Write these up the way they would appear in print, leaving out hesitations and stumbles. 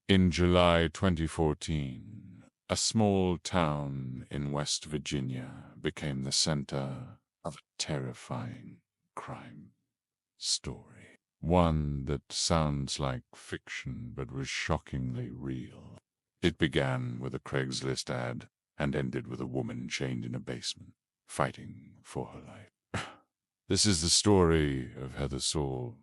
In July 2014, a small town in West Virginia became the center of a terrifying crime story. One that sounds like fiction but was shockingly real. It began with a Craigslist ad and ended with a woman chained in a basement, fighting for her life. This is the story of Heather Saul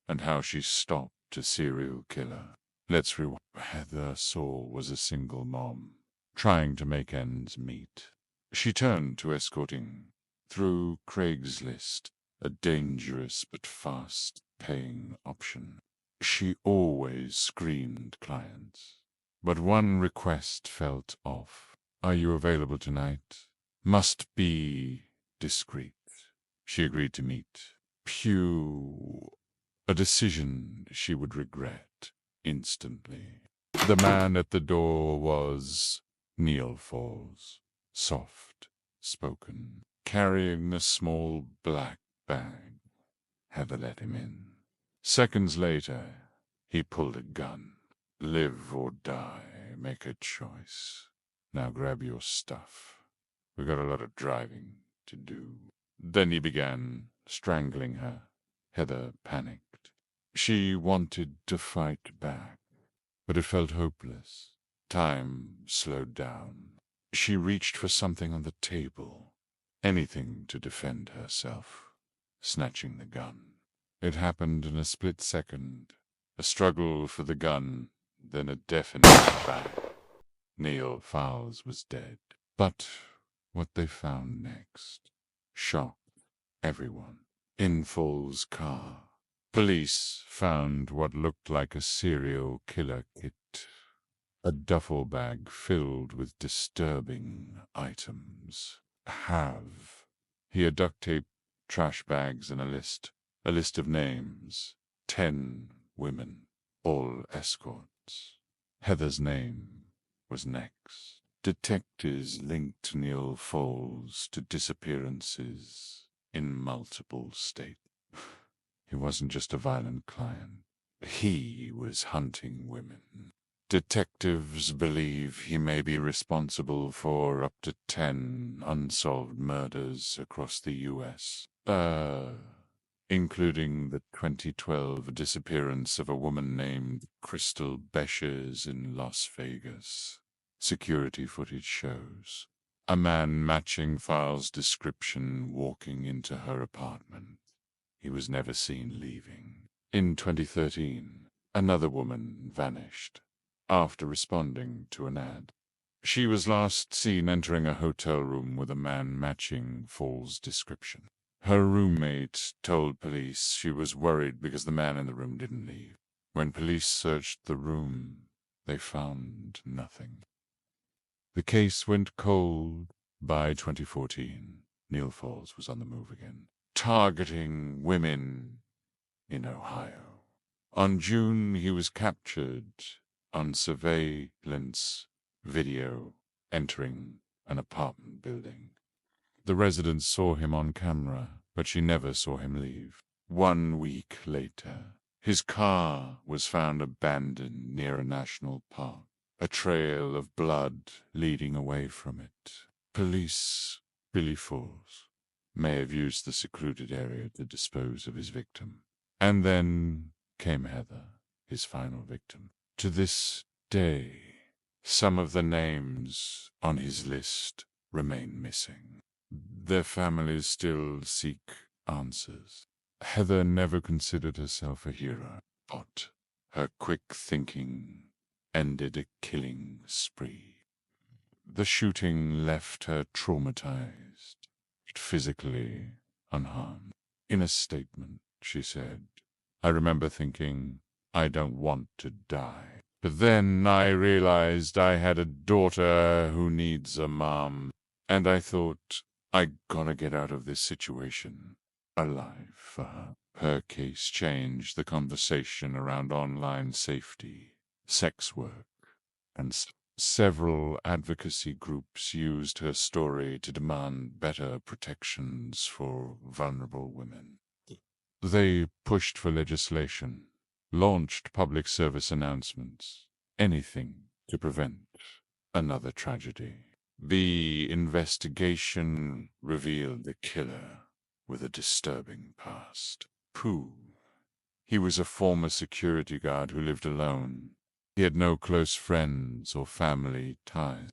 and how she stopped a serial killer. Let's rewind. Heather Saul was a single mom, trying to make ends meet. She turned to escorting through Craigslist, a dangerous but fast-paying option. She always screened clients, but one request felt off. Are you available tonight? Must be discreet. She agreed to meet. A decision she would regret instantly. The man at the door was Neal Falls, soft-spoken, carrying a small black bag. Heather let him in. Seconds later, he pulled a gun. Live or die, make a choice. Now grab your stuff. We got a lot of driving to do. Then he began strangling her. Heather panicked. She wanted to fight back, but it felt hopeless. Time slowed down. She reached for something on the table, anything to defend herself, snatching the gun. It happened in a split second, a struggle for the gun, then a definite bang. Neal Falls was dead. But what they found next shocked everyone. In Falls' car, police found what looked like a serial killer kit, a duffel bag filled with disturbing items. He had duct tape, trash bags, and a list of names. 10 women, all escorts. Heather's name was next. Detectives linked Neal Falls to disappearances in multiple states. He wasn't just a violent client. He was hunting women. Detectives believe he may be responsible for up to 10 unsolved murders across the U.S., including the 2012 disappearance of a woman named Crystal Beches in Las Vegas. Security footage shows a man matching Falls' description walking into her apartment. He was never seen leaving. In 2013, another woman vanished after responding to an ad. She was last seen entering a hotel room with a man matching Falls' description. Her roommate told police she was worried because the man in the room didn't leave. When police searched the room, they found nothing. The case went cold. By 2014, Neal Falls was on the move again, targeting women in Ohio. On June, he was captured on surveillance video entering an apartment building. The residents saw him on camera, but she never saw him leave. 1 week later, his car was found abandoned near a national park, a trail of blood leading away from it. Police, Billy Falls, may have used the secluded area to dispose of his victim. And then came Heather, his final victim. To this day, some of the names on his list remain missing. Their families still seek answers. Heather never considered herself a hero, but her quick thinking ended a killing spree. The shooting left her traumatized, but physically unharmed. In a statement, she said, "I remember thinking, I don't want to die. But then I realized I had a daughter who needs a mom, and I thought, I gotta get out of this situation alive for her." Her case changed the conversation around online safety, sex work, and several advocacy groups used her story to demand better protections for vulnerable women. They pushed for legislation, launched public service announcements, anything to prevent another tragedy. The investigation revealed the killer with a disturbing past. Pooh. He was a former security guard who lived alone. He had no close friends or family ties.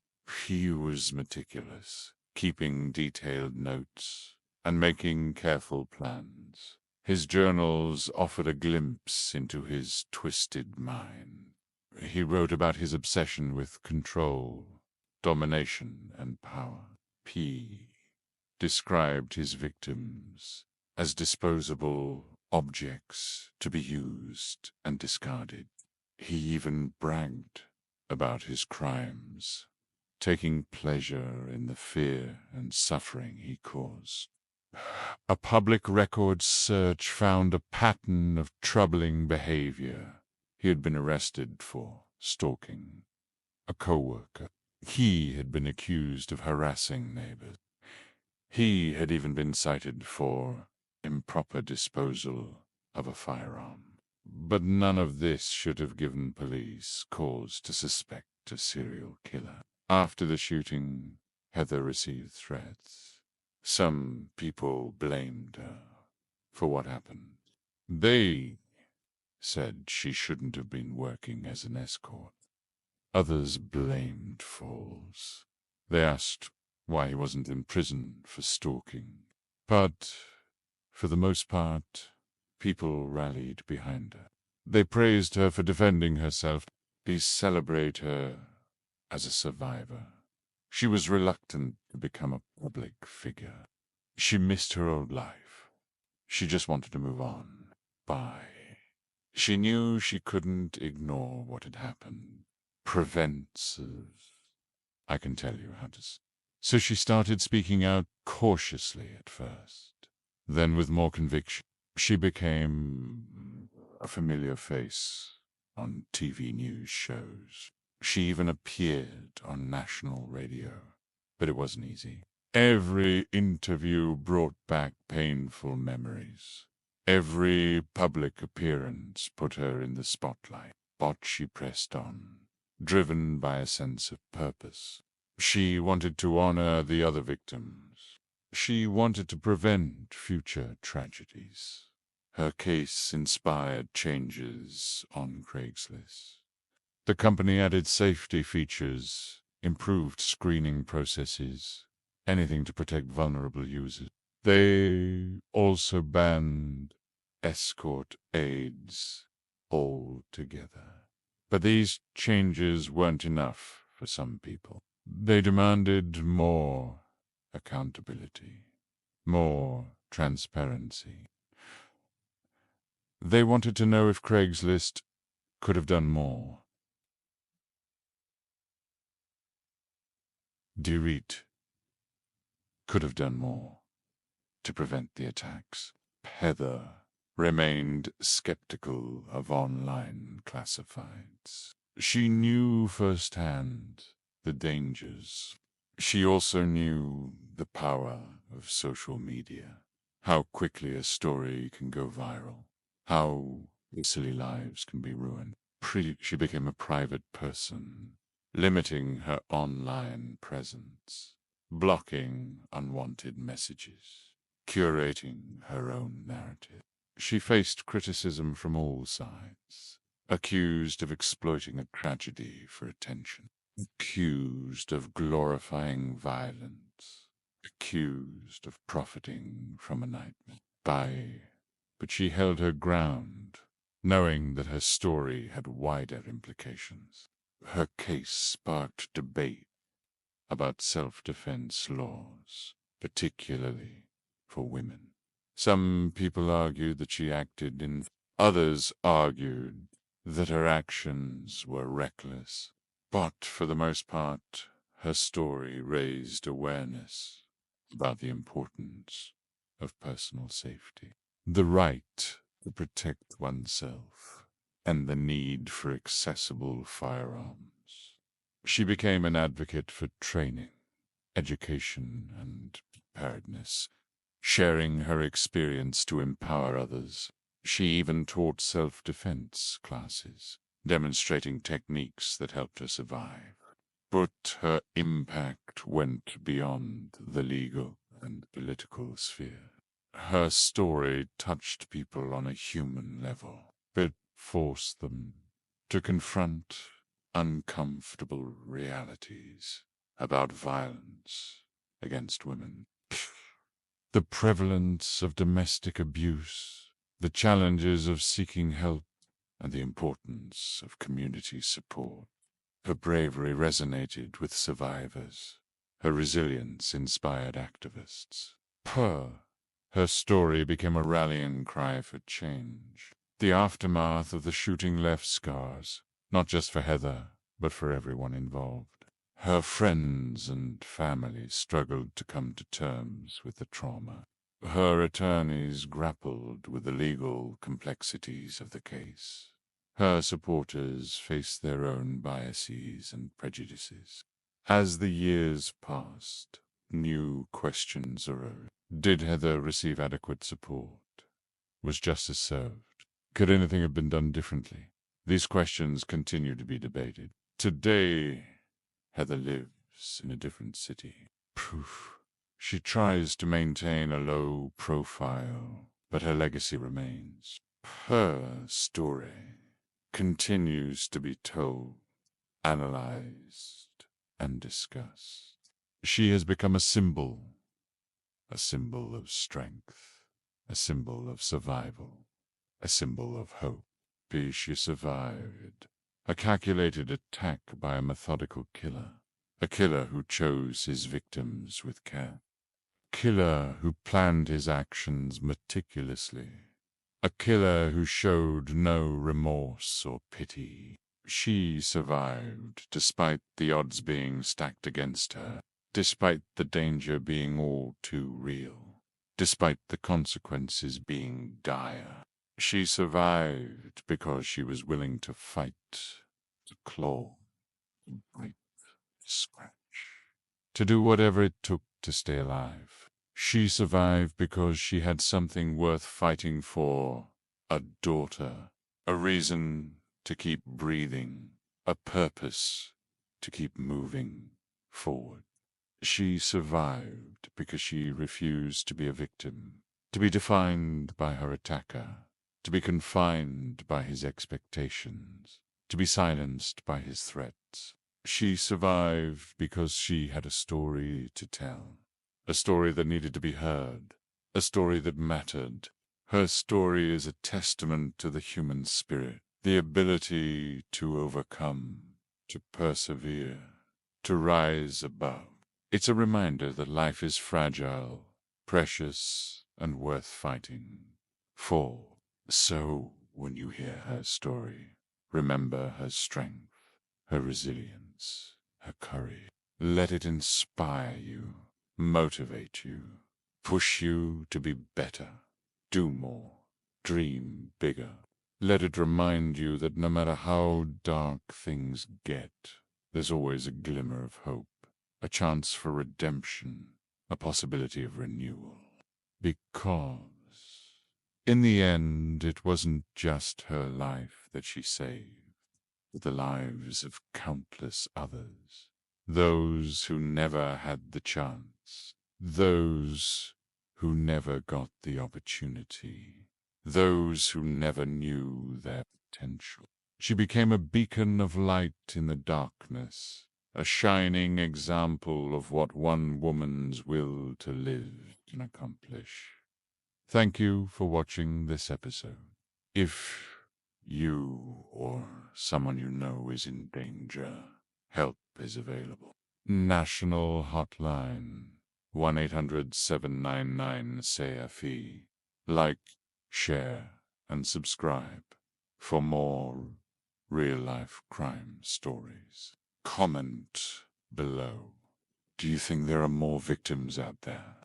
He was meticulous, keeping detailed notes and making careful plans. His journals offered a glimpse into his twisted mind. He wrote about his obsession with control, domination, and power. P described his victims as disposable objects to be used and discarded. He even bragged about his crimes, taking pleasure in the fear and suffering he caused. A public records search found a pattern of troubling behavior. He had been arrested for stalking a co-worker. He had been accused of harassing neighbors. He had even been cited for improper disposal of a firearm. But none of this should have given police cause to suspect a serial killer. After the shooting, Heather received threats. Some people blamed her for what happened. They said she shouldn't have been working as an escort. Others blamed Falls. They asked why he wasn't in prison for stalking. But, for the most part, people rallied behind her. They praised her for defending herself. They celebrate her as a survivor. She was reluctant to become a public figure. She missed her old life. She just wanted to move on. She knew she couldn't ignore what had happened. I can tell you how to. So she started speaking out cautiously at first. Then with more conviction, she became a familiar face on TV news shows. She even appeared on national radio. But it wasn't easy. Every interview brought back painful memories. Every public appearance put her in the spotlight. But she pressed on, driven by a sense of purpose. She wanted to honor the other victims. She wanted to prevent future tragedies. Her case inspired changes on Craigslist. The company added safety features, improved screening processes, anything to protect vulnerable users. They also banned escort aids altogether. But these changes weren't enough for some people. They demanded more accountability, more transparency. They wanted to know if Craigslist could have done more. Dorit could have done more to prevent the attacks. Heather remained skeptical of online classifieds. She knew firsthand the dangers. She also knew the power of social media, how quickly a story can go viral, how silly lives can be ruined. She became a private person, limiting her online presence, blocking unwanted messages, curating her own narrative. She faced criticism from all sides, accused of exploiting a tragedy for attention, accused of glorifying violence, accused of profiting from a nightmare. But she held her ground, knowing that her story had wider implications. Her case sparked debate about self-defense laws, particularly for women. Some people argued that she acted in... Others argued that her actions were reckless. But for the most part, her story raised awareness about the importance of personal safety, the right to protect oneself, and the need for accessible firearms. She became an advocate for training, education, and preparedness, sharing her experience to empower others. She even taught self-defense classes, demonstrating techniques that helped her survive. But her impact went beyond the legal and political sphere. Her story touched people on a human level. It forced them to confront uncomfortable realities about violence against women. The prevalence of domestic abuse, the challenges of seeking help, and the importance of community support. Her bravery resonated with survivors. Her resilience inspired activists. Her story became a rallying cry for change. The aftermath of the shooting left scars, not just for Heather, but for everyone involved. Her friends and family struggled to come to terms with the trauma. Her attorneys grappled with the legal complexities of the case. Her supporters faced their own biases and prejudices. As the years passed, new questions arose. Did Heather receive adequate support? Was justice served? Could anything have been done differently? These questions continue to be debated. Today, Heather lives in a different city. Proof. She tries to maintain a low profile, but her legacy remains. Her story continues to be told, analyzed, and discussed. She has become a symbol of strength, a symbol of survival, a symbol of hope. She survived a calculated attack by a methodical killer, a killer who chose his victims with care, a killer who planned his actions meticulously, a killer who showed no remorse or pity. She survived despite the odds being stacked against her, despite the danger being all too real, despite the consequences being dire. She survived because she was willing to fight, to claw, to bite, to scratch, to do whatever it took to stay alive. She survived because she had something worth fighting for, a daughter, a reason to keep breathing, a purpose to keep moving forward. She survived because she refused to be a victim, to be defined by her attacker, to be confined by his expectations, to be silenced by his threats. She survived because she had a story to tell, a story that needed to be heard, a story that mattered. Her story is a testament to the human spirit, the ability to overcome, to persevere, to rise above. It's a reminder that life is fragile, precious, and worth fighting for. So, when you hear her story, remember her strength, her resilience, her courage. Let it inspire you, motivate you, push you to be better, do more, dream bigger. Let it remind you that no matter how dark things get, there's always a glimmer of hope, a chance for redemption, a possibility of renewal. Because in the end, it wasn't just her life that she saved, but the lives of countless others. Those who never had the chance, those who never got the opportunity, those who never knew their potential. She became a beacon of light in the darkness, a shining example of what one woman's will to live can accomplish. Thank you for watching this episode. If you or someone you know is in danger, help is available. National Hotline 1-800-799-SAFE. Like, share, and subscribe for more real-life crime stories. Comment below. Do you think there are more victims out there?